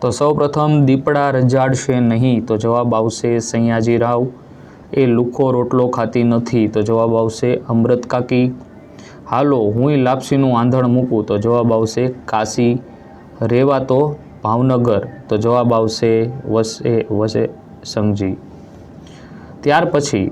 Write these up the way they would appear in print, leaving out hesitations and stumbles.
તો સૌપ્રથમ દીપડા રજાડશે નહીં, તો જવાબ આવશે સયાજી રાવ. એ લુખો રોટલો ખાતી નથી, તો જવાબ આવશે અમૃત કાકી. હાલો હુંય લાપસીનું આંધણ મૂકું, તો જવાબ આવશે કાશી. રેવા તો ભાવનગર, તો જવાબ આવશે વસે સંઘજી. ત્યાર પછી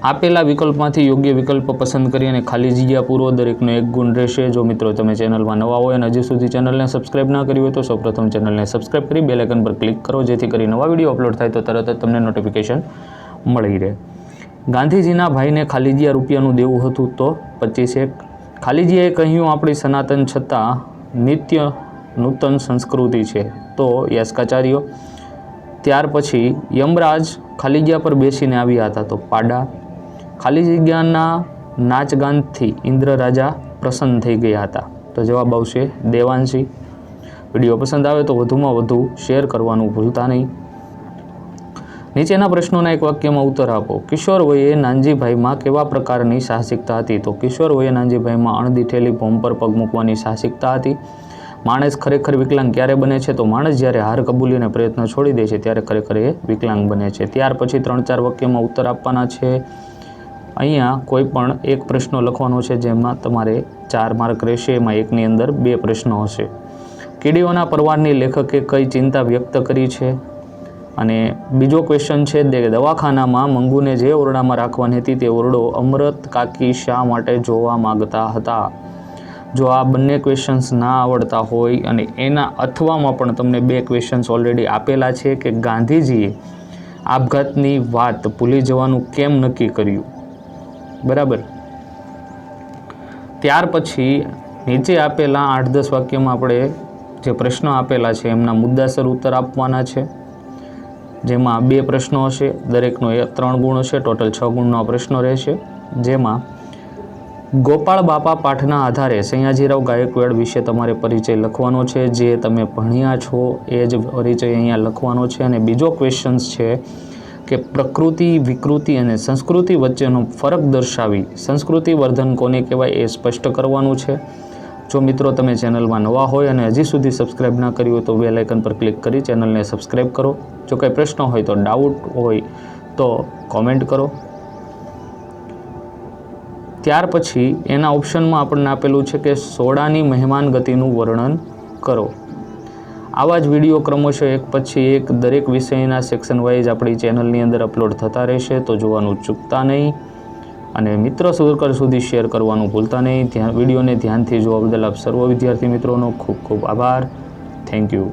આપેલા વિકલ્પમાંથી યોગ્ય વિકલ્પ પસંદ કરી અને ખાલી જગ્યા પૂરો. દરેકનો 1 ગુણ રહેશે. જો મિત્રો તમે ચેનલમાં નવા હોય અને હજી સુધી ચેનલને સબસ્ક્રાઇબ ના કરી હોય તો સૌપ્રથમ ચેનલને સબસ્ક્રાઇબ કરી બેલ આઇકન પર ક્લિક કરો, જેથી કરી નવા વિડીયો અપલોડ થાય તો તરત જ તમને નોટિફિકેશન મળી રહે. ગાંધીજીના ભાઈને ખાલીજીયા રૂપિયાનું દેવું હતું, તો 25. ખાલીજીયાએ કહ્યું આપણી સનાતન છતાં નિત્ય નૂતન સંસ્કૃતિ છે, તો યાસ્કાચાર્ય. ત્યાર પછી યમરાજ ખાલીજગ્યા પર બેસીને આવ્યા હતા, તો પાડા. ખાલી જગ્યાના નાચગાનથી ઇન્દ્ર રાજા પ્રસન્ન થઈ ગયા હતા, તો જવાબ આવશે દેવાંશી. વિડીયો પસંદ આવે તો વધુમાં વધુ શેર કરવાનું ભૂલતા નહીં. નીચેના પ્રશ્નોના એક વાક્યમાં ઉત્તર આપો. કિશોર વયે નાનજીભાઈમાં કેવા પ્રકારની સાહસિકતા હતી? તો કિશોર વયે નાનજીભાઈમાં અણદીઠેલી ભૂમ પર પગ મૂકવાની સાહસિકતા હતી. માણસ ખરેખર વિકલાંગ ક્યારે બને છે? તો માણસ જ્યારે હાર કબૂલીને પ્રયત્ન છોડી દે છે ત્યારે ખરેખર એ વિકલાંગ બને છે. ત્યાર પછી 3-4 વાક્યમાં ઉત્તર આપવાના છે. અહીંયા કોઈ પણ એક પ્રશ્ન લખવાનો છે, જેમાં તમારે 4 માર્ક રહેશે. એમાં એકની અંદર 2 પ્રશ્નો હશે. કીડીઓના પરવારની લેખકે કઈ ચિંતા વ્યક્ત કરી છે? અને બીજો ક્વેશ્ચન છે, દવાખાનામાં મંગુને જે ઓરડામાં રાખવાની હતી તે ઓરડો અમૃત કાકી શા માટે જોવા માગતા હતા? જો આ બંને ક્વેશ્ચન્સ ના આવડતા હોય અને એના અથવામાં પણ તમને 2 ક્વેશ્ચન્સ ઓલરેડી આપેલા છે કે ગાંધીજીએ આપઘાતની વાત ભૂલી જવાનું કેમ નક્કી કર્યું, બરાબર. ત્યાર પછી નીચે આપેલા 8-10 વાક્યમાં આપણે જે પ્રશ્નો આપેલા છે એમના મુદ્દાસર ઉત્તર આપવાના છે, જેમાં 2 પ્રશ્નો હશે. દરેકનો 3 ગુણ હશે. ટોટલ 6 ગુણનો આ પ્રશ્નો રહેશે. જેમાં ગોપાળ બાપા પાઠના આધારે સયાજીરાવ ગાયકવાડ વિશે તમારે પરિચય લખવાનો છે. જે તમે ભણ્યા છો એ જ પરિચય અહીંયા લખવાનો છે. અને બીજો ક્વેશ્ચન્સ છે કે પ્રકૃતિ, વિકૃતિ અને સંસ્કૃતિ વચ્ચેનો ફરક દર્શાવી સંસ્કૃતિ વર્ધન કોને કહેવાય એ સ્પષ્ટ કરવાનું છે. જો મિત્રો તમે ચેનલમાં નવા હોય અને હજી સુધી સબસ્ક્રાઇબ ના કરી હોય તો બેલ આઇકન પર ક્લિક કરી ચેનલને સબસ્ક્રાઇબ કરો. જો કંઈ પ્રશ્ન હોય તો ડાઉટ હોય તો કોમેન્ટ કરો. ત્યાર પછી એના ઓપ્શનમાં આપણને આપેલું છે કે સોડાની મહેમાન ગતિનું વર્ણન કરો. આવા જ વિડીયો ક્રમશઃ એક પછી એક દરેક વિષયના સેક્શન વાઇઝ આપણી ચેનલની અંદર અપલોડ થતા રહેશે, તો જોવાનું ચૂકતા નહીં. અને મિત્ર સર્કલ સુધી શેર કરવાનું ભૂલતા નહીં. વિડીયોને ધ્યાનથી જોવા બદલ આપ સર્વ વિદ્યાર્થી મિત્રોનો ખૂબ ખૂબ આભાર. Thank you.